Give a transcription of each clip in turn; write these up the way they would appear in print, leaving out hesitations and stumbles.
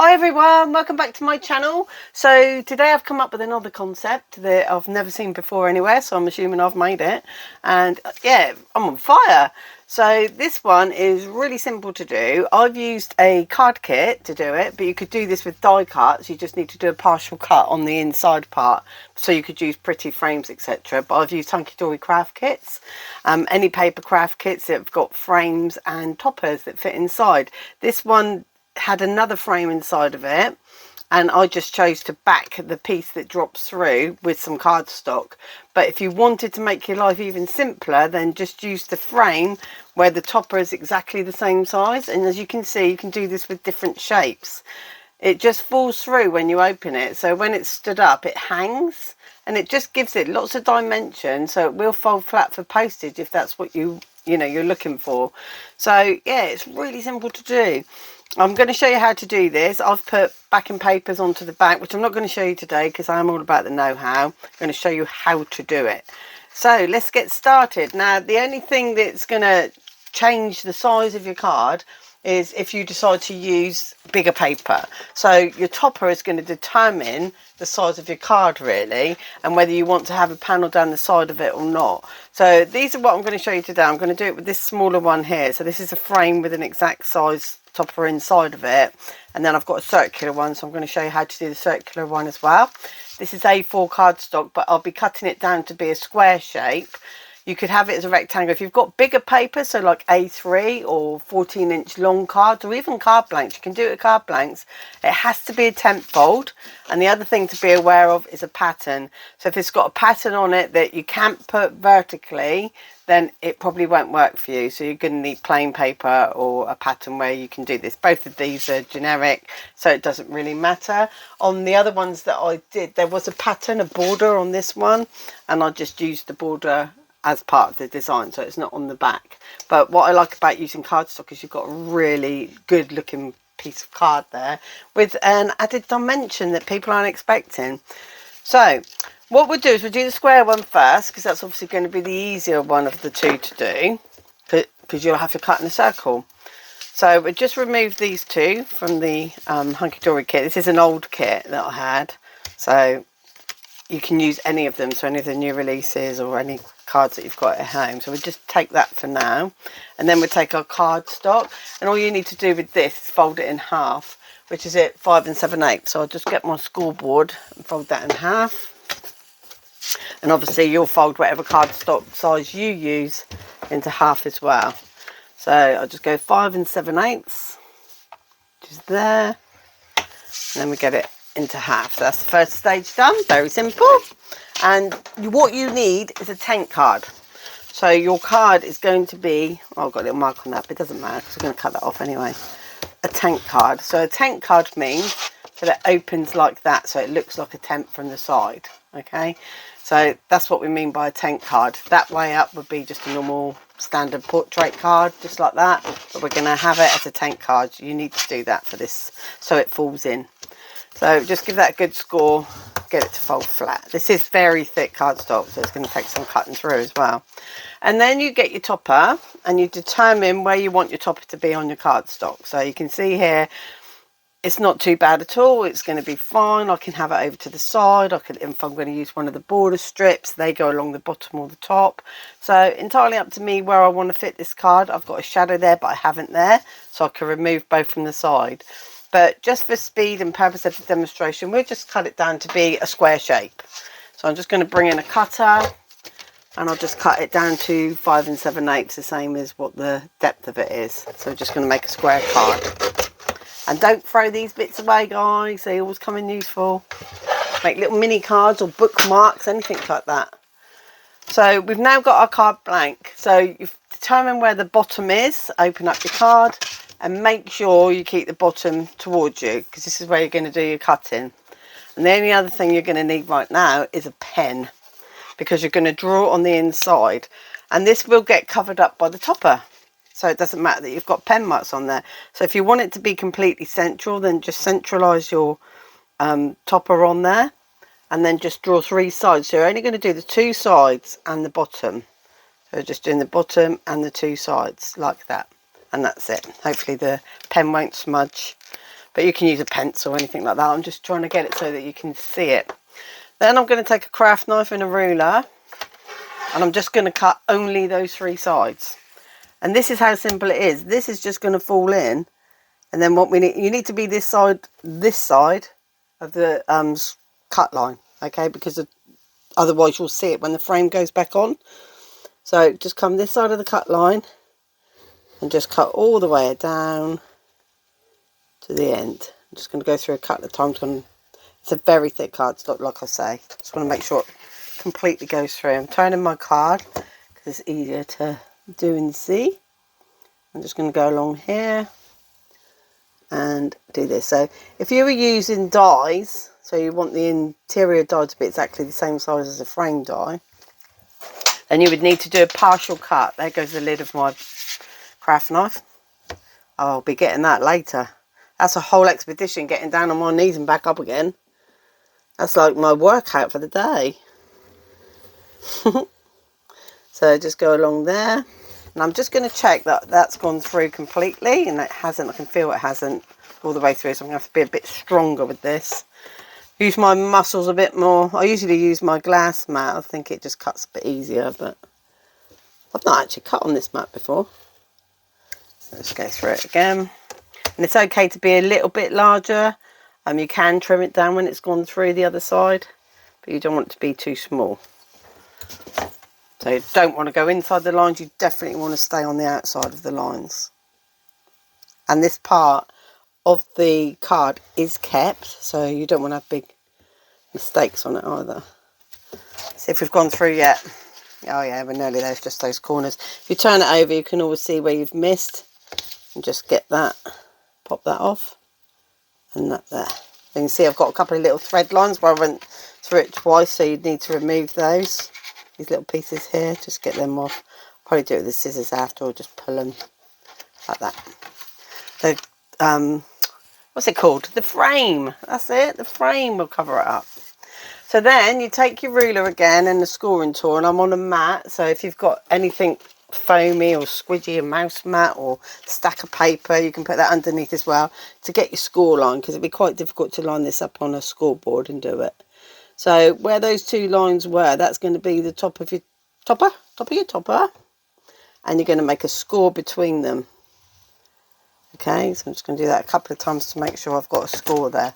Hi everyone, welcome back to my channel. So today I've come up with another concept that I've never seen before anywhere, so I'm assuming I've made it. And yeah, I'm on fire. So this one is really simple to do. I've used a card kit to do it, but you could do this with die cuts. You just need to do a partial cut on the inside part, so you could use pretty frames, etc. But I've used hunky dory craft kits, any paper craft kits that have got frames and toppers that fit inside. This one had another frame inside of it, and I just chose to back the piece that drops through with some cardstock. But if you wanted to make your life even simpler, then just use the frame where the topper is exactly the same size. And as you can see, you can do this with different shapes. It just falls through when you open it, so when it's stood up it hangs, and it just gives it lots of dimension, so it will fold flat for postage if that's what you're looking for. So yeah, it's really simple to do. I'm going to show you how to do this. I've put backing papers onto the back, which I'm not going to show you today because I'm all about the know-how. I'm going to show you how to do it. So let's get started. Now, the only thing that's going to change the size of your card is if you decide to use bigger paper. So your topper is going to determine the size of your card really, and whether you want to have a panel down the side of it or not. So these are what I'm going to show you today. I'm going to do it with this smaller one here. So this is a frame with an exact size topper inside of it, and then I've got a circular one, so I'm going to show you how to do the circular one as well. This is A4 cardstock, but I'll be cutting it down to be a square shape. You could have it as a rectangle if you've got bigger paper, so like A3 or 14-inch long cards, or even card blanks. You can do it with card blanks. It has to be a 10th fold, and the other thing to be aware of is a pattern. So if it's got a pattern on it that you can't put vertically, then it probably won't work for you. So you're going to need plain paper or a pattern where you can do this. Both of these are generic, so it doesn't really matter. On the other ones that I did, there was a pattern, a border on this one, and I just used the border as part of the design, so it's not on the back. But what I like about using cardstock is you've got a really good looking piece of card there with an added dimension that people aren't expecting. So what we'll do is we'll do the square one first, because that's obviously going to be the easier one of the two to do, because you'll have to cut in a circle. So we'll just remove these two from the hunky dory kit. This is an old kit that I had, so you can use any of them, so any of the new releases or any cards that you've got at home. So we'll just take that for now, and then we'll take our cardstock, and all you need to do with this is fold it in half, which is at 5 7/8. So I'll just get my scoreboard and fold that in half, and obviously you'll fold whatever cardstock size you use into half as well. So I'll just go 5 7/8, which is there, and then we get it into half. So that's the first stage done. Very simple. And what you need is a tank card. So your card is going to be, oh, I've got a little mark on that, but it doesn't matter because I'm going to cut that off anyway. A tank card. So a tank card means that it opens like that, so it looks like a tent from the side. Okay, so that's what we mean by a tank card. That way up would be just a normal standard portrait card, just like that, but we're going to have it as a tank card. You need to do that for this so it falls in. So just give that a good score, get it to fold flat. This is very thick cardstock, so it's going to take some cutting through as well. And then you get your topper and you determine where you want your topper to be on your cardstock. So you can see here, it's not too bad at all. It's going to be fine. I can have it over to the side. If I'm going to use one of the border strips, they go along the bottom or the top. So entirely up to me where I want to fit this card. I've got a shadow there, but I haven't there, so I can remove both from the side. But just for speed and purpose of the demonstration, we'll just cut it down to be a square shape. So I'm just going to bring in a cutter, and I'll just cut it down to 5 7/8, the same as what the depth of it is. So we're just going to make a square card. And don't throw these bits away, guys. They always come in useful. Make little mini cards or bookmarks, anything like that. So we've now got our card blank. So you've determined where the bottom is. Open up your card and make sure you keep the bottom towards you, because this is where you're going to do your cutting. And the only other thing you're going to need right now is a pen, because you're going to draw on the inside, and this will get covered up by the topper, so it doesn't matter that you've got pen marks on there. So if you want it to be completely central, then just centralize your topper on there, and then just draw 3 sides. So you're only going to do the 2 sides and the bottom. So just doing the bottom and the 2 sides like that. And that's it. Hopefully the pen won't smudge. but you can use a pencil or anything like that. I'm just trying to get it so that you can see it. Then I'm going to take a craft knife and a ruler, and I'm just going to cut only those 3 sides. And this is how simple it is. This is just going to fall in, and then what we need, you need to be this side of the cut line, okay, because otherwise you'll see it when the frame goes back on. So just come this side of the cut line and just cut all the way down to the end. I'm just going to go through a couple of times. It's a very thick cardstock, like I say. Just want to make sure it completely goes through. I'm turning my card because it's easier to do and see. I'm just going to go along here and do this. So if you were using dies, so you want the interior die to be exactly the same size as a frame die, then you would need to do a partial cut. There goes the lid of my craft knife. I'll be getting that later. That's a whole expedition, getting down on my knees and back up again. That's like my workout for the day. So just go along there. And I'm just going to check that that's gone through completely, and it hasn't. I can feel it hasn't all the way through, so I'm going to have to be a bit stronger with this. Use my muscles a bit more. I usually use my glass mat. I think it just cuts a bit easier, but I've not actually cut on this mat before. Let's go through it again. And it's okay to be a little bit larger. You can trim it down when it's gone through the other side, but you don't want it to be too small. So you don't want to go inside the lines, you definitely want to stay on the outside of the lines. And this part of the card is kept, so you don't want to have big mistakes on it either. See if we've gone through yet. Oh yeah, we're nearly there, it's just those corners. If you turn it over, you can always see where you've missed, and just get that, pop that off, and that there. You can see I've got a couple of little thread lines where I went through it twice, so you'd need to remove those. These little pieces here, just get them off. Probably do it with the scissors after, or just pull them like that. The what's it called? The frame. That's it. The frame will cover it up. So then you take your ruler again and the scoring tool, and I'm on a mat. So if you've got anything foamy or squidgy, a mouse mat or stack of paper, you can put that underneath as well to get your score line, because it'd be quite difficult to line this up on a scoreboard and do it. So where those 2 lines were, that's going to be the top of your topper, and you're going to make a score between them. Okay, so I'm just going to do that a couple of times to make sure I've got a score there.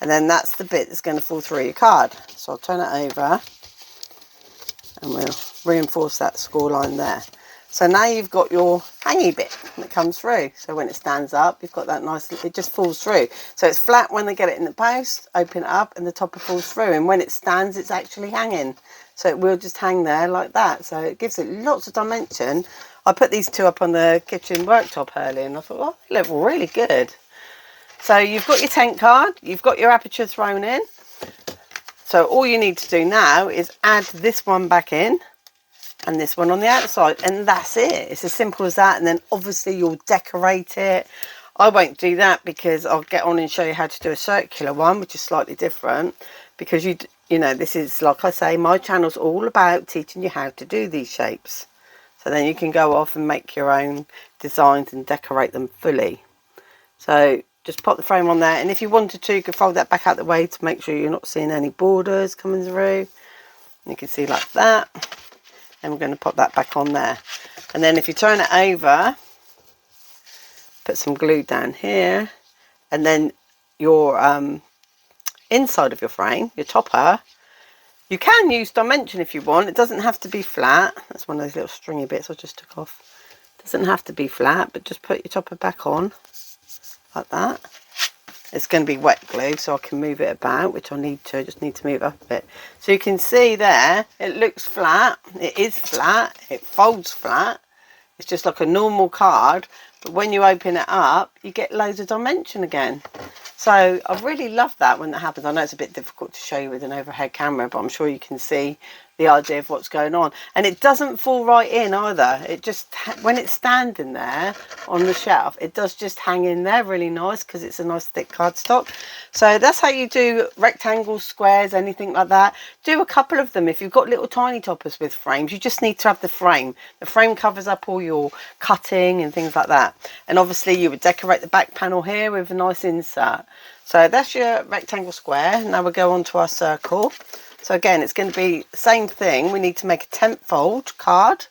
And then that's the bit that's going to fall through your card. So I'll turn it over and we'll reinforce that score line there. So now you've got your hangy bit that comes through. So when it stands up, you've got that nice, it just falls through. So it's flat when they get it in the post, open it up and the topper falls through. And when it stands, it's actually hanging. So it will just hang there like that. So it gives it lots of dimension. I put these 2 up on the kitchen worktop earlier and I thought, oh, they look really good. So you've got your tent card, you've got your aperture thrown in. So all you need to do now is add this one back in and this one on the outside, and that's it. It's as simple as that. And then obviously you'll decorate it. I won't do that because I'll get on and show you how to do a circular one, which is slightly different, because you know, this is, like I say, my channel's all about teaching you how to do these shapes. So then you can go off and make your own designs and decorate them fully. So just pop the frame on there, and if you wanted to, you could fold that back out the way to make sure you're not seeing any borders coming through. You can see like that. And we're going to pop that back on there. And then if you turn it over, put some glue down here, and then your inside of your frame, your topper, you can use dimension if you want. It doesn't have to be flat. That's one of those little stringy bits I just took off. It doesn't have to be flat, but just put your topper back on like that. It's going to be wet glue, so I can move it about, which I need to. I just need to move it up a bit. So you can see there, it looks flat. It is flat. It folds flat. It's just like a normal card. But when you open it up, you get loads of dimension again. So I really love that when that happens. I know it's a bit difficult to show you with an overhead camera, but I'm sure you can see the idea of what's going on. And it doesn't fall right in either. It just, when it's standing there on the shelf, it does just hang in there really nice because it's a nice thick cardstock. So that's how you do rectangles, squares, anything like that. Do a couple of them. If you've got little tiny toppers with frames, you just need to have the frame. The frame covers up all your cutting and things like that. And obviously you would decorate the back panel here with a nice insert. So that's your rectangle square. Now we'll go on to our circle. So again, it's going to be the same thing. We need to make a 10th fold card.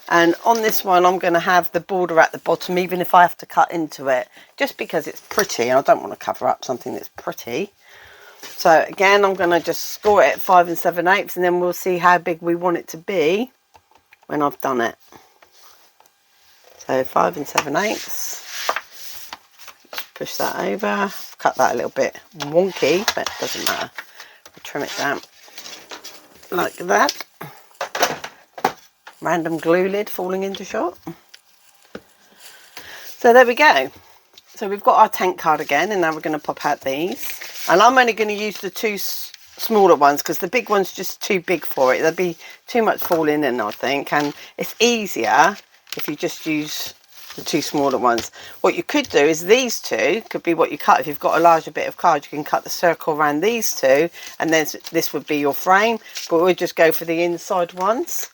And on this one, I'm going to have the border at the bottom, even if I have to cut into it, just because it's pretty. I don't want to cover up something that's pretty. So again, I'm going to just score it at 5 7/8, and then we'll see how big we want it to be when I've done it. So 5 7/8. Push that over. Cut that a little bit wonky, but it doesn't matter. I'll trim it down like that. Random glue lid falling into shot. So there we go. So we've got our tank card again, and now we're going to pop out these. And I'm only going to use the two smaller ones because the big one's just too big for it. There'd be too much falling in, I think, and it's easier if you just use the two smaller ones. What you could do is these two could be what you cut. If you've got a larger bit of card, you can cut the circle around these two, and then this would be your frame, but we'll just go for the inside ones.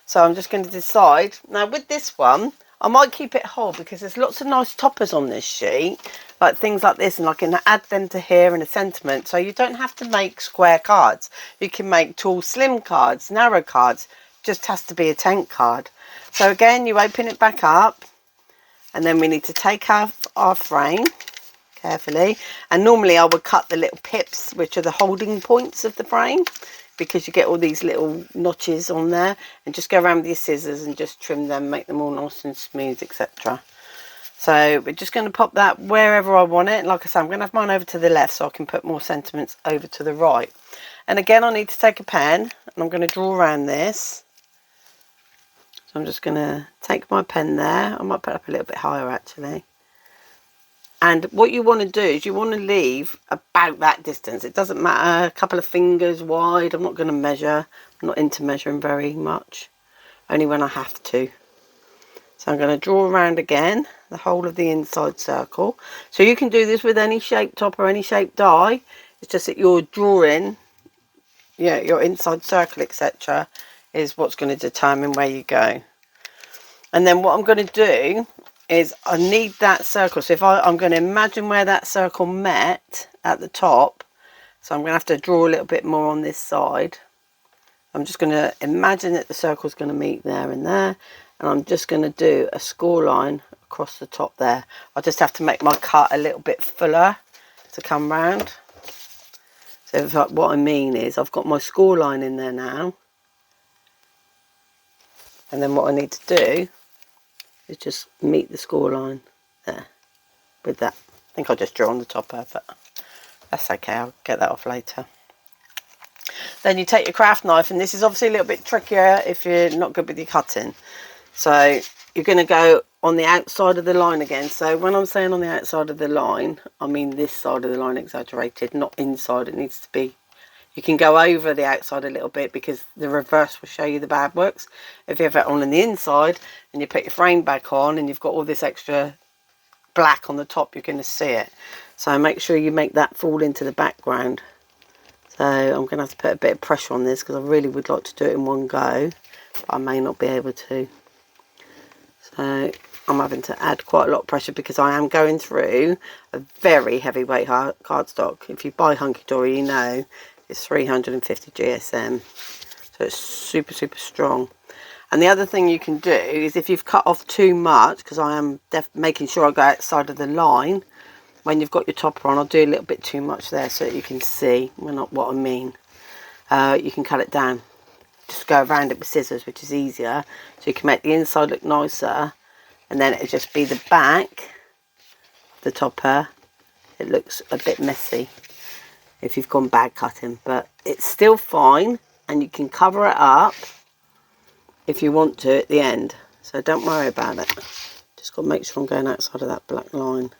So I'm just going to decide. Now with this one, I might keep it whole because there's lots of nice toppers on this sheet, like things like this, and I can add them to here in a sentiment. So you don't have to make square cards. You can make tall, slim cards, narrow cards. Just has to be a tank card. So again, you open it back up, and then we need to take off our frame carefully. And normally I would cut the little pips, which are the holding points of the frame, because you get all these little notches on there, and just go around with your scissors and just trim them, make them all nice and smooth, etc. So we're just going to pop that wherever I want it. Like I said, I'm going to have mine over to the left so I can put more sentiments over to the right. And again, I need to take a pen, and I'm going to draw around this. So I'm just going to take my pen there. I might put it up a little bit higher actually. And what you want to do is you want to leave about that distance. It doesn't matter, a couple of fingers wide. I'm not going to measure. I'm not into measuring very much, only when I have to. So I'm going to draw around again the whole of the inside circle. So you can do this with any shaped top or any shaped die. It's just that you're drawing, yeah, your inside circle, etc., is what's going to determine where you go. And then what I'm going to do is I need that circle. So if I'm going to imagine where that circle met at the top, so I'm going to have to draw a little bit more on this side. I'm just going to imagine that the circle is going to meet there and there, and I'm just going to do a score line across the top there. I just have to make my cut a little bit fuller to come round. So what I mean is I've got my score line in there now. And then what I need to do is just meet the score line there with that. I think I'll just draw on the top of it. That's okay, I'll get that off later. Then you take your craft knife, and this is obviously a little bit trickier if you're not good with your cutting. So you're going to go on the outside of the line again. So when I'm saying on the outside of the line, I mean this side of the line exaggerated, not inside. It needs to be. You can go over the outside a little bit because the reverse will show you the bad works. If you have it on the inside and you put your frame back on and you've got all this extra black on the top, you're going to see it. So make sure you make that fall into the background. So I'm going to have to put a bit of pressure on this because I really would like to do it in one go, but I may not be able to. So I'm having to add quite a lot of pressure because I am going through a very heavyweight cardstock. If you buy Hunky Dory, you know it's 350 GSM, so it's super strong. And the other thing you can do is if you've cut off too much, because I am making sure I go outside of the line when you've got your topper on, I'll do a little bit too much there so that you can see what I mean. You can cut it down, just go around it with scissors, which is easier, so you can make the inside look nicer, and then it'll just be the back, the topper, it looks a bit messy if you've gone bad cutting, but it's still fine, and you can cover it up if you want to at the end, so don't worry about it. Just got to make sure I'm going outside of that black line,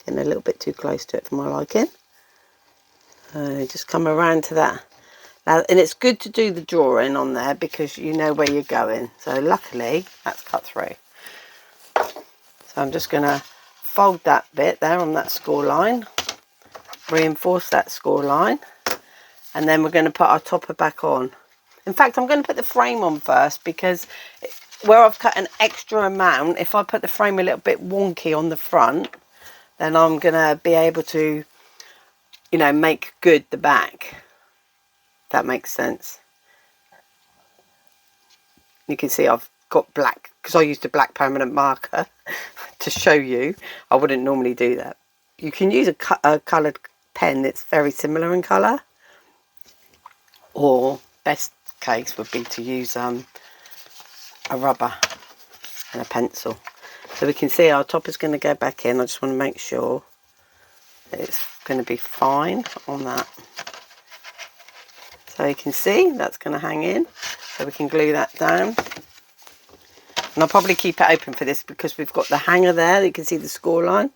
getting a little bit too close to it for my liking. Just come around to that Now, and it's good to do the drawing on there because you know where you're going. So luckily that's cut through. So I'm just going to fold that bit there on that score line, reinforce that score line, and then we're going to put our topper back on. In fact, I'm going to put the frame on first because where I've cut an extra amount, if I put the frame a little bit wonky on the front, then I'm going to be able to, you know, make good the back. If that makes sense. You can see I've got black, because I used a black permanent marker to show you. I wouldn't normally do that. You can use a coloured pen that's very similar in colour, or best case would be to use a rubber and a pencil. So we can see our top is going to go back in. I just want to make sure that it's going to be fine on that. So you can see that's going to hang in, so we can glue that down. And I'll probably keep it open for this because we've got the hanger there. You can see the score line.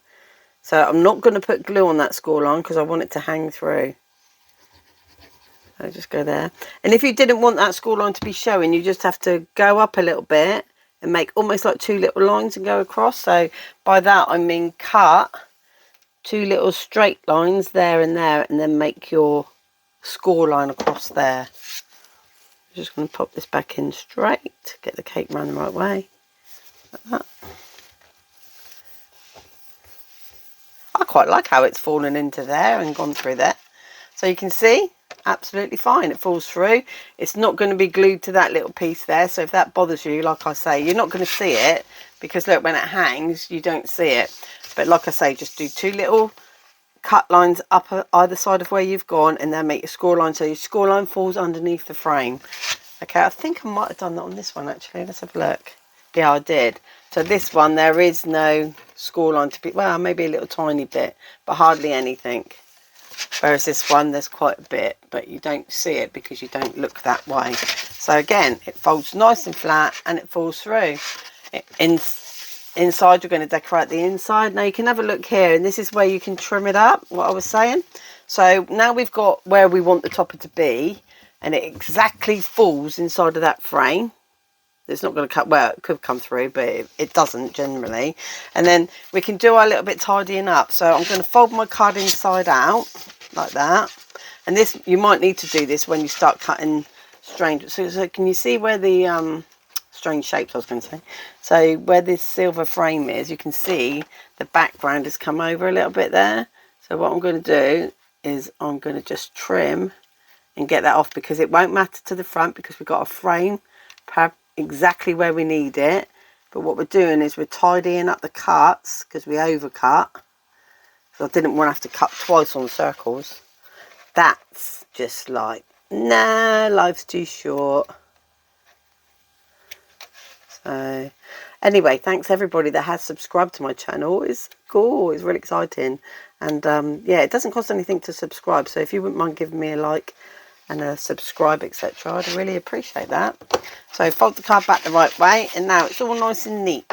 So I'm not going to put glue on that score line because I want it to hang through. So just go there. And if you didn't want that score line to be showing, you just have to go up a little bit and make almost like two little lines and go across. So by that I mean cut two little straight lines there and then make your score line across there. I'm just going to pop this back in straight, get the cape round the right way, like that. I quite like how it's fallen into there and gone through there. So you can see, absolutely fine, it falls through. It's not going to be glued to that little piece there, so if that bothers you, like I say, you're not going to see it, because look, when it hangs, you don't see it. But like I say, just do two little cut lines up either side of where you've gone, and then make your score line so your score line falls underneath the frame. Okay, I think I might have done that on this one actually. Let's have a look. Yeah, I did. So this one, there is no score line to be, well, maybe a little tiny bit, but hardly anything. Whereas this one, there's quite a bit, but you don't see it because you don't look that way. So again, it folds nice and flat and it falls through. Inside, you're going to decorate the inside. Now you can have a look here, and this is where you can trim it up, what I was saying. So now we've got where we want the topper to be, and it exactly falls inside of that frame. It's not going to cut, well, it could come through, but it doesn't generally. And then we can do our little bit tidying up. So I'm going to fold my card inside out like that. And this, you might need to do this when you start cutting strange. So can you see where the strange shapes, I was going to say. So where this silver frame is, you can see the background has come over a little bit there. So what I'm going to do is I'm going to just trim and get that off, because it won't matter to the front because we've got a frame exactly where we need it. But what we're doing is we're tidying up the cuts because we overcut. So I didn't want to have to cut twice on circles. That's just like, nah, life's too short. So anyway, thanks everybody that has subscribed to my channel. It's cool, it's really exciting. And yeah, it doesn't cost anything to subscribe. So if you wouldn't mind giving me a like and a subscribe, etc., I'd really appreciate that. So fold the card back the right way, and now it's all nice and neat.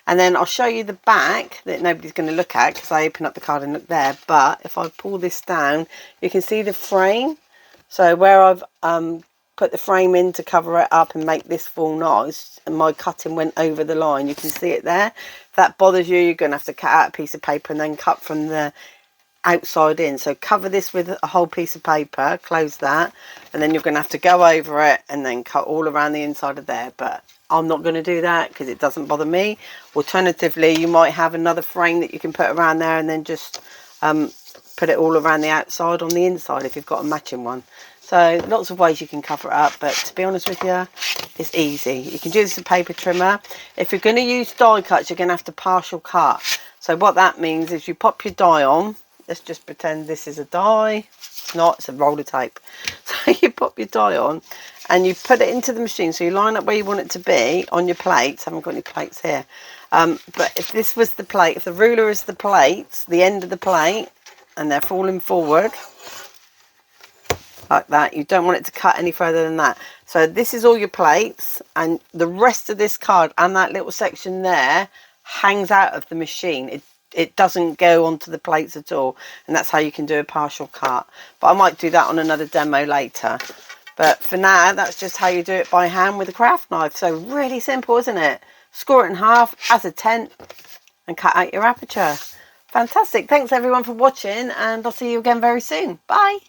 And then I'll show you the back that nobody's going to look at because I open up the card and look there. But if I pull this down, you can see the frame. So where I've put the frame in to cover it up and make this fall nice, and my cutting went over the line, you can see it there. If that bothers you, you're going to have to cut out a piece of paper and then cut from the outside in. So cover this with a whole piece of paper, close that, and then you're going to have to go over it and then cut all around the inside of there. But I'm not going to do that because it doesn't bother me. Alternatively, you might have another frame that you can put around there and then just put it all around the outside on the inside if you've got a matching one. So lots of ways you can cover it up, but to be honest with you, it's easy. You can do this with a paper trimmer. If you're going to use die cuts, you're going to have to partial cut. So what that means is you pop your die on. Let's just pretend this is a die. It's not, it's a roller tape. So you pop your die on and you put it into the machine. So you line up where you want it to be on your plates. I haven't got any plates here. But if this was the plate, if the ruler is the plates, the end of the plate, and they're falling forward like that, you don't want it to cut any further than that. So this is all your plates, and the rest of this card and that little section there hangs out of the machine. it doesn't go onto the plates at all, and that's how you can do a partial cut. But I might do that on another demo later. But for now, that's just how you do it by hand with a craft knife. So really simple, isn't it? Score it in half as a tent and cut out your aperture. Fantastic. Thanks everyone for watching, and I'll see you again very soon. Bye.